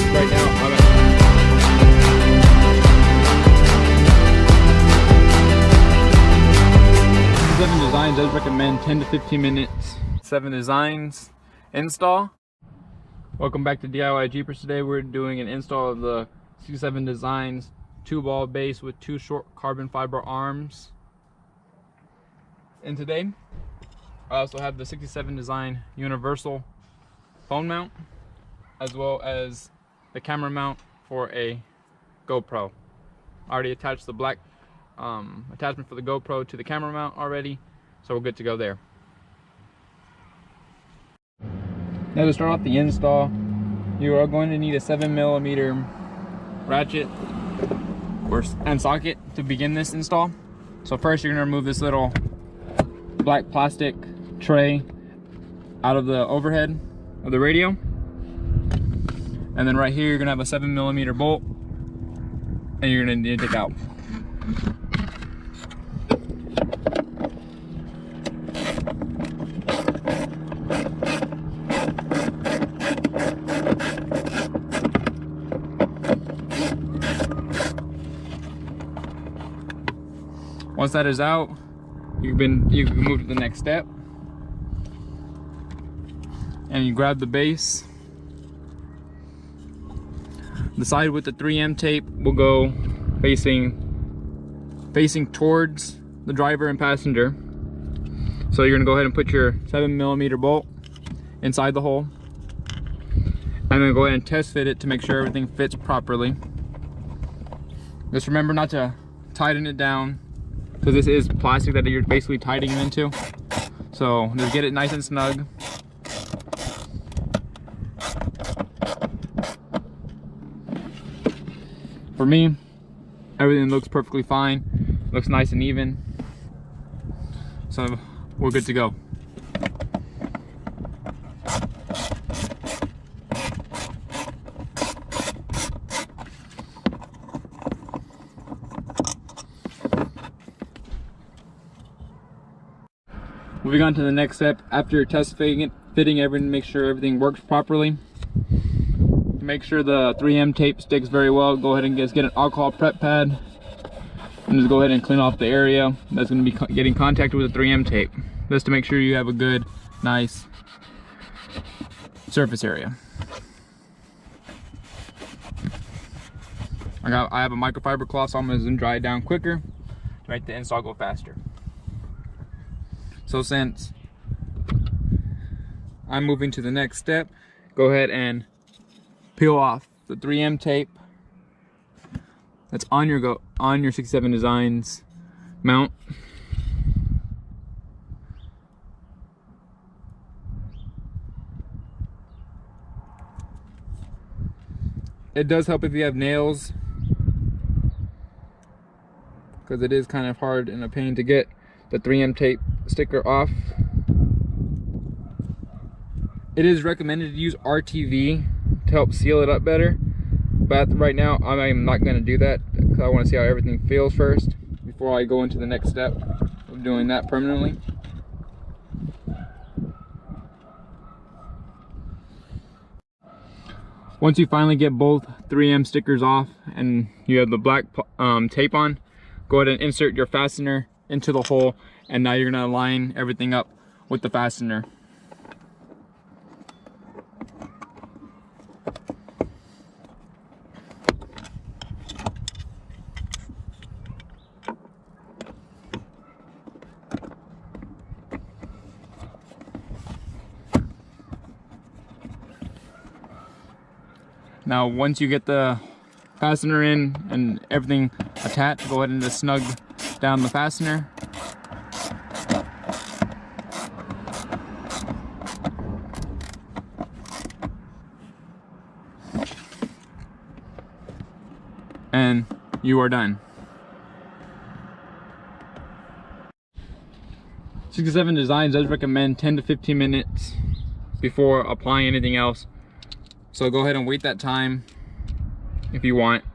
right now I'm at 7 Designs does recommend 10 to 15 minutes. 7 Designs install. Welcome back to DIY Jeepers. Today we're doing an install of the 67 Designs 2-ball base with 2 short carbon fiber arms. And today I also have the 67 Design universal phone mount, as well as the camera mount for a GoPro. I already attached the black attachment for the GoPro to the camera mount already, so we're good to go there. Now to start off the install, you are going to need a 7mm ratchet and socket to begin this install. So first you're going to remove this little black plastic tray out of the overhead of the radio, and then right here you're going to have a 7mm bolt, and you're going to need to take out. Once that is out, you can move to the next step, and you grab the base. The side with the 3M tape will go facing towards the driver and passenger. So you're gonna go ahead and put your 7mm bolt inside the hole, and then go ahead and test fit it to make sure everything fits properly. Just remember not to tighten it down, because this is plastic that you're basically tightening it into. So just get it nice and snug. For me, everything looks perfectly fine. Looks nice and even. So we're good to go. Moving on to the next step, after test fitting everything, make sure everything works properly. To make sure the 3M tape sticks very well, go ahead and just get an alcohol prep pad and just go ahead and clean off the area that's going to be getting contact with the 3M tape, just to make sure you have a good, nice surface area. I have a microfiber cloth, so I'm going to dry it down quicker to make the install go faster. So since I'm moving to the next step, go ahead and peel off the 3M tape that's on your 67 Designs mount. It does help if you have nails, because it is kind of hard and a pain to get the 3M tape sticker off. It is recommended to use RTV to help seal it up better, but right now I'm not going to do that, because I want to see how everything feels first before I go into the next step of doing that permanently. Once you finally get both 3M stickers off and you have the black tape on, go ahead and insert your fastener into the hole, and now you're going to align everything up with the fastener. Now once you get the fastener in and everything attached, go ahead and just snug down the fastener. And you are done. 67 Designs does recommend 10 to 15 minutes before applying anything else. So go ahead and wait that time if you want,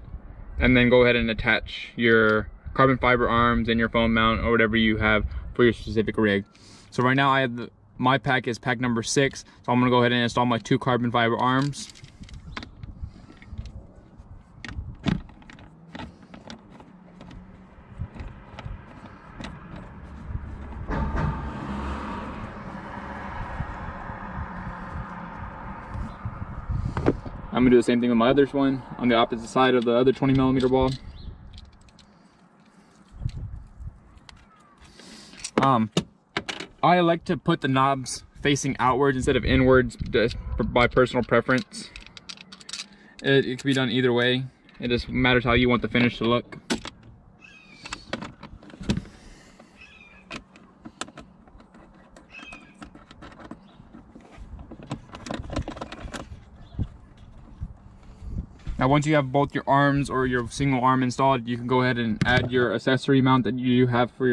and then go ahead and attach your carbon fiber arms and your phone mount or whatever you have for your specific rig. So right now I have my pack is pack number 6, so I'm gonna go ahead and install my 2 carbon fiber arms. I'm gonna do the same thing with my other one on the opposite side of the other 20mm ball. I like to put the knobs facing outwards instead of inwards, just by personal preference. It can be done either way. It just matters how you want the finish to look. Now once you have both your arms or your single arm installed, you can go ahead and add your accessory mount that you have for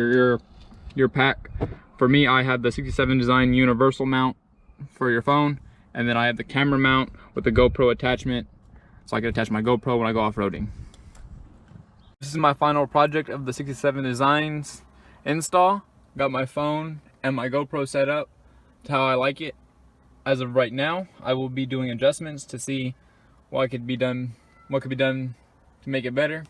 your pack. For me, I have the 67 Design universal mount for your phone, and then I have the camera mount with the GoPro attachment, so I can attach my GoPro when I go off-roading. This is my final project of the 67 Designs install. Got my phone and my GoPro set up to how I like it. As of right now, I will be doing adjustments to see what could be done to make it better.